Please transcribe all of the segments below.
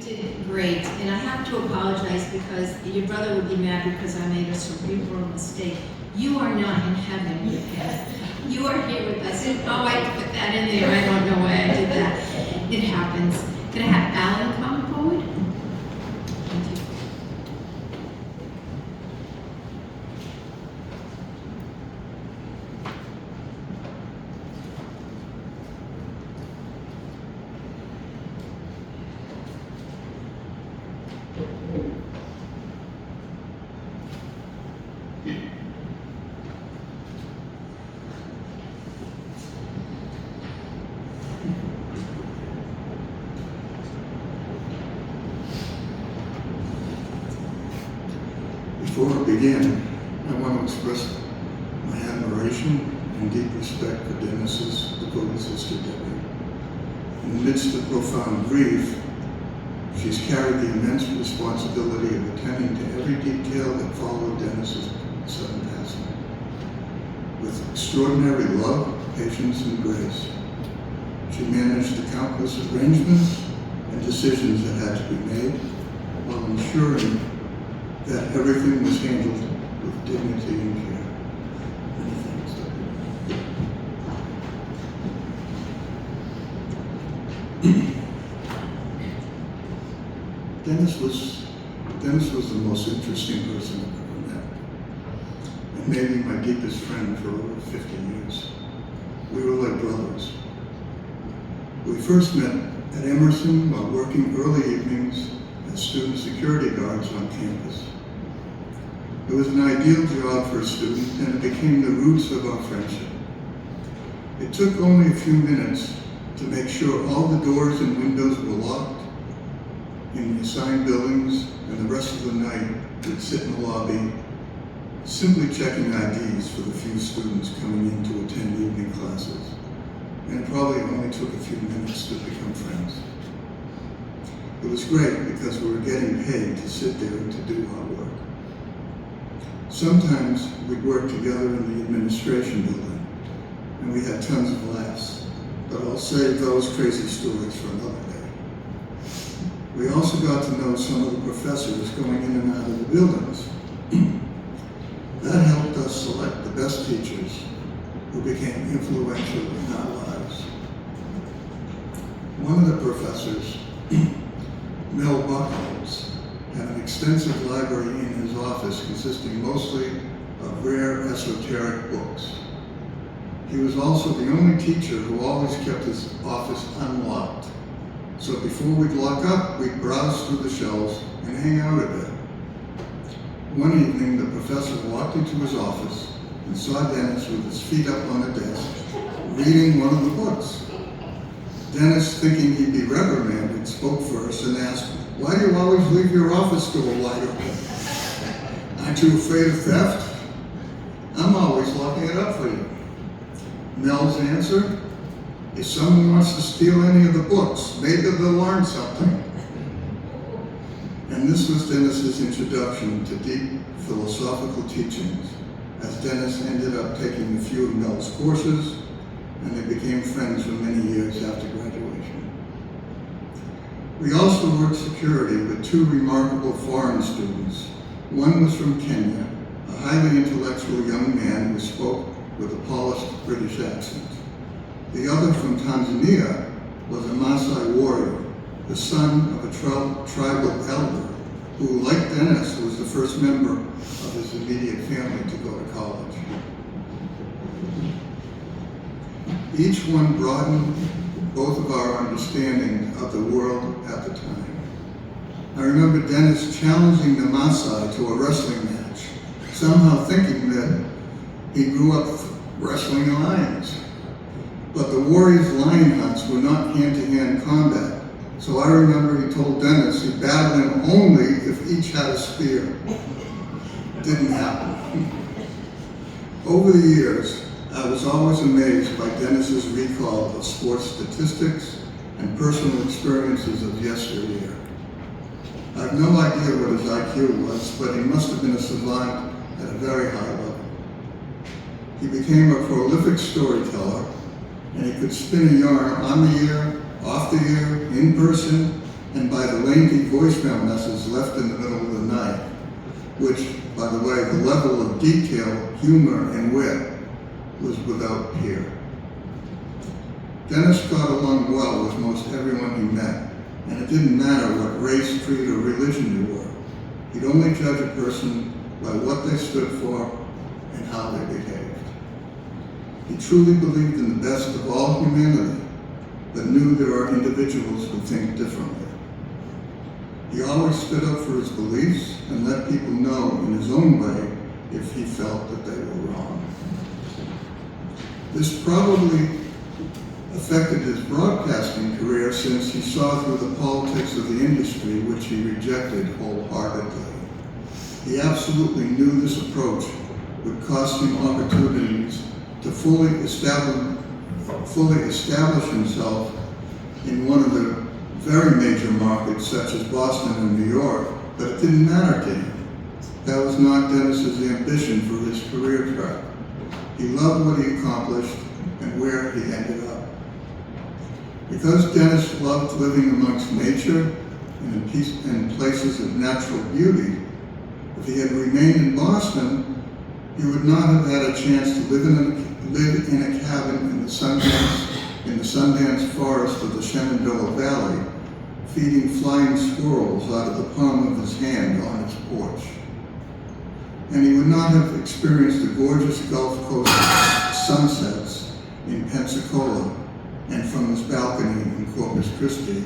Did great, and I have to apologize because your brother would be mad because I made a cerebral mistake. You are not in heaven with him. You are here with us. And, oh, I put that in there. I don't know why I did that. It happens. Can I have Alan come forward? Thank you. Before I begin, I want to express my admiration and deep respect for Dennis's devoted sister Debbie. In the midst of profound grief, she's carried the immense responsibility of attending to every detail that followed Dennis's sudden passing. With extraordinary love, patience, and grace, she managed the countless arrangements and decisions that had to be made while ensuring that everything was handled with dignity and care. Many thanks, Debbie. Dennis was the most interesting person I've ever met, and maybe my deepest friend for over 50 years. We were like brothers. We first met at Emerson while working early evenings as student security guards on campus. It was an ideal job for a student, and it became the roots of our friendship. It took only a few minutes to make sure all the doors and windows were locked in the assigned buildings, and the rest of the night we'd sit in the lobby, simply checking IDs for the few students coming in to attend evening classes. And it probably only took a few minutes to become friends. It was great because we were getting paid to sit there and to do our work. Sometimes we'd work together in the administration building, and we had tons of laughs, but I'll save those crazy stories for another day. We also got to know some of the professors going in and out of the buildings. That helped us select the best teachers who became influential in our lives. One of the professors, Mel Buckholz, had an extensive library in his office consisting mostly of rare esoteric books. He was also the only teacher who always kept his office unlocked. So before we'd lock up, we'd browse through the shelves and hang out a bit. One evening, the professor walked into his office and saw Dennis with his feet up on the desk, reading one of the books. Dennis, thinking he'd be reprimanded, spoke first and asked, "Why do you always leave your office door wide open? Aren't you afraid of theft? I'm always locking it up for you." Mel's answer, "If someone wants to steal any of the books, maybe they'll learn something." And this was Dennis's introduction to deep philosophical teachings, as Dennis ended up taking a few of Mel's courses, and they became friends for many years after graduation. We also worked security with two remarkable foreign students. One was from Kenya, a highly intellectual young man who spoke with a polished British accent. The other from Tanzania was a Maasai warrior, the son of a tribal elder who, like Dennis, was the first member of his immediate family to go to college. Each one broadened both of our understanding of the world at the time. I remember Dennis challenging the Maasai to a wrestling match, somehow thinking that he grew up wrestling lions. But the warriors' lion hunts were not hand-to-hand combat, so I remember he told Dennis he'd battle him only if each had a spear. Didn't happen. Over the years, I was always amazed by Dennis's recall of sports statistics and personal experiences of yesteryear. I have no idea what his IQ was, but he must have been a savant at a very high level. He became a prolific storyteller, and he could spin a yarn on the air, off the air, in person, and by the lengthy voicemail messages left in the middle of the night, which, by the way, the level of detail, humor, and wit was without peer. Dennis got along well with most everyone he met, and it didn't matter what race, creed, or religion you were. He'd only judge a person by what they stood for and how they behaved. He truly believed in the best of all humanity, but knew there are individuals who think differently. He always stood up for his beliefs and let people know in his own way if he felt that they were wrong. This probably affected his broadcasting career, since he saw through the politics of the industry, which he rejected wholeheartedly. He absolutely knew this approach would cost him opportunities to fully establish himself in one of the very major markets such as Boston and New York, but it didn't matter to him. That was not Dennis's ambition for his career track. He loved what he accomplished and where he ended up. Because Dennis loved living amongst nature and in places of natural beauty, if he had remained in Boston, he would not have had a chance to live in a cabin in the Sundance forest of the Shenandoah Valley, feeding flying squirrels out of the palm of his hand on his porch. And he would not have experienced the gorgeous Gulf Coast sunsets in Pensacola and from his balcony in Corpus Christi,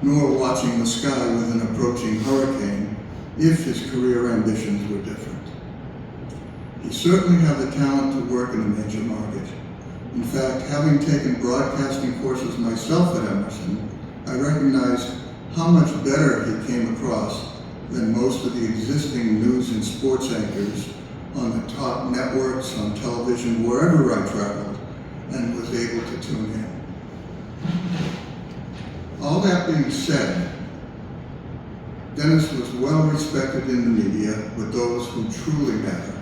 nor watching the sky with an approaching hurricane if his career ambitions were different. He certainly had the talent to work in a major market. In fact, having taken broadcasting courses myself at Emerson, I recognized how much better he came across than most of the existing news and sports anchors on the top networks, on television, wherever I traveled, and was able to tune in. All that being said, Dennis was well respected in the media with those who truly matter.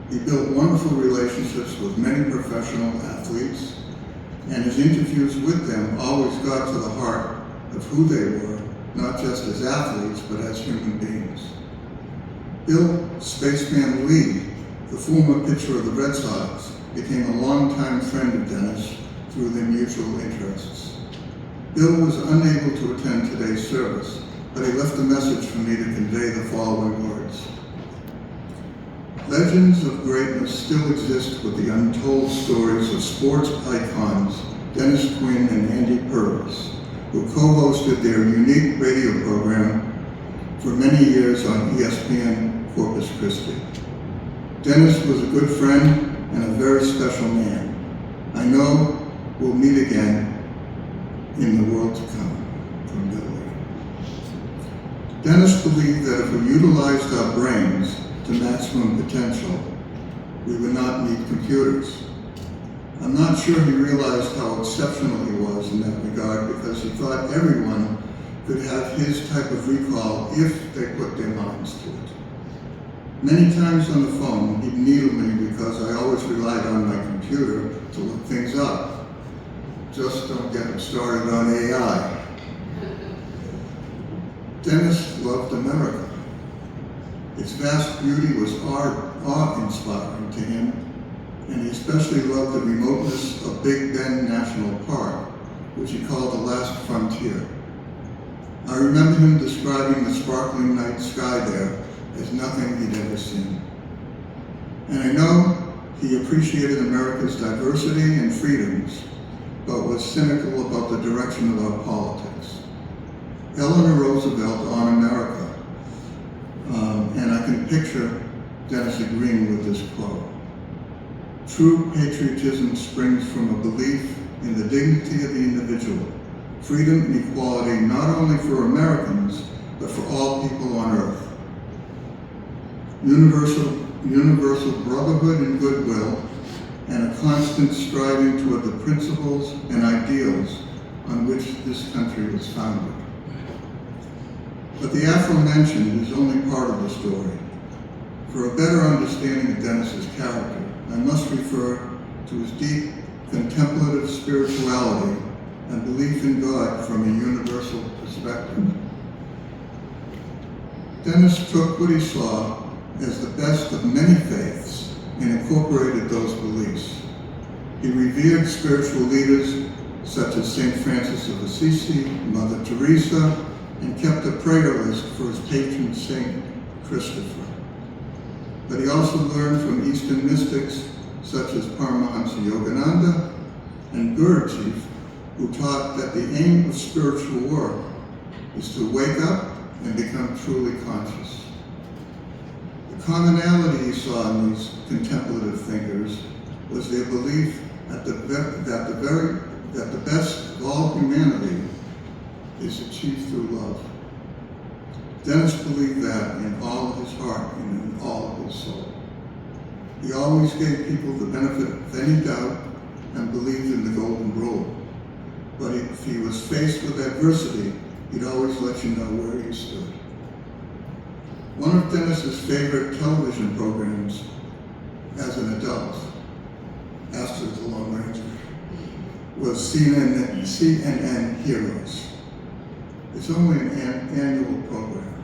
He built wonderful relationships with many professional athletes, and his interviews with them always got to the heart of who they were, not just as athletes, but as human beings. Bill "Spaceman" Lee, the former pitcher of the Red Sox, became a longtime friend of Dennis through their mutual interests. Bill was unable to attend today's service, but he left a message for me to convey the following words. Legends of greatness still exist with the untold stories of sports icons Dennis Quinn and Andy Purvis, who co-hosted their unique radio program for many years on ESPN Corpus Christi. Dennis was a good friend and a very special man. I know we'll meet again in the world to come. From Bill Lee. Dennis believed that if we utilized our brains to maximum potential, we would not need computers. I'm not sure he realized how exceptional he was in that regard, because he thought everyone could have his type of recall if they put their minds to it. Many times on the phone, he'd needle me because I always relied on my computer to look things up. Just don't get him started on AI. Dennis loved America. Its vast beauty was awe-inspiring to him, and he especially loved the remoteness of Big Bend National Park, which he called the last frontier. I remember him describing the sparkling night sky there as nothing he'd ever seen. And I know he appreciated America's diversity and freedoms, but was cynical about the direction of our politics. Eleanor Roosevelt on America, and I can picture Dennis agreeing with this quote. True patriotism springs from a belief in the dignity of the individual, freedom and equality not only for Americans, but for all people on earth. Universal brotherhood and goodwill, and a constant striving toward the principles and ideals on which this country was founded. But the aforementioned is only part of the story. For a better understanding of Dennis's character, I must refer to his deep contemplative spirituality and belief in God from a universal perspective. Dennis took what he saw as the best of many faiths and incorporated those beliefs. He revered spiritual leaders such as St. Francis of Assisi, Mother Teresa, and kept a prayer list for his patron St. Christopher. But he also learned from Eastern mystics such as Paramahansa Yogananda and Gurdjieff, who taught that the aim of spiritual work is to wake up and become truly conscious. The commonality he saw in these contemplative thinkers was their belief that the best of all humanity is achieved through love. Dennis believed that in all of his heart and in all of his soul. He always gave people the benefit of any doubt and believed in the golden rule. But if he was faced with adversity, he'd always let you know where he stood. One of Dennis's favorite television programs as an adult, after the Lone Ranger, was CNN Heroes. It's only an annual program.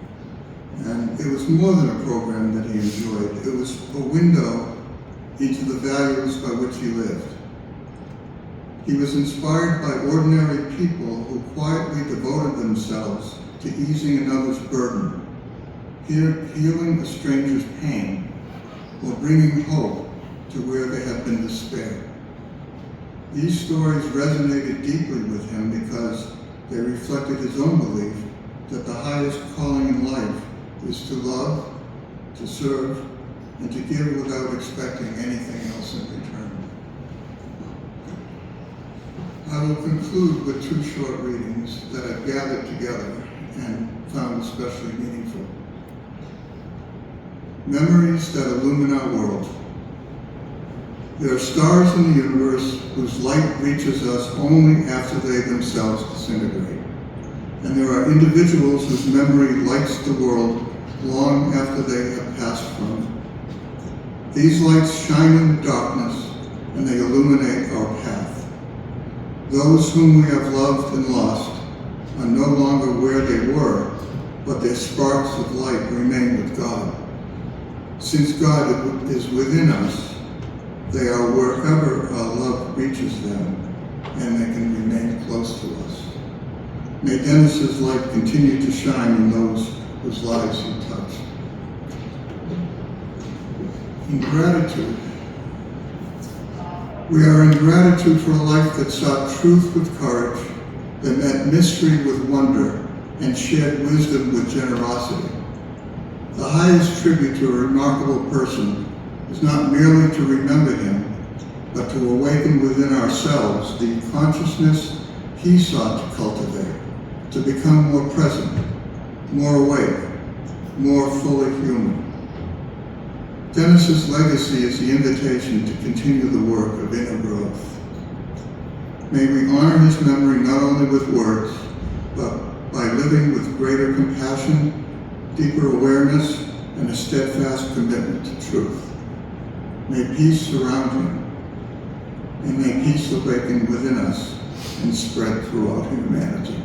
And it was more than a program that he enjoyed. It was a window into the values by which he lived. He was inspired by ordinary people who quietly devoted themselves to easing another's burden, healing a stranger's pain, or bringing hope to where there had been despair. These stories resonated deeply with him because they reflected his own belief that the highest calling in life is to love, to serve, and to give without expecting anything else in return. I will conclude with two short readings that I've gathered together and found especially meaningful. Memories that illumine our world. There are stars in the universe whose light reaches us only after they themselves disintegrate. And there are individuals whose memory lights the world long after they have passed from it. These lights shine in the darkness and they illuminate our path. Those whom we have loved and lost are no longer where they were, but their sparks of light remain with God. Since God is within us, they are wherever our love reaches them, and they can remain close to us. May Dennis's light continue to shine in those whose lives he touched. In gratitude. We are in gratitude for a life that sought truth with courage, that met mystery with wonder, and shared wisdom with generosity. The highest tribute to a remarkable person is not merely to remember him, but to awaken within ourselves the consciousness he sought to cultivate, to become more present, more awake, more fully human. Dennis's legacy is the invitation to continue the work of inner growth. May we honor his memory not only with words, but by living with greater compassion, deeper awareness, and a steadfast commitment to truth. May peace surround him, and may peace awaken within us and spread throughout humanity.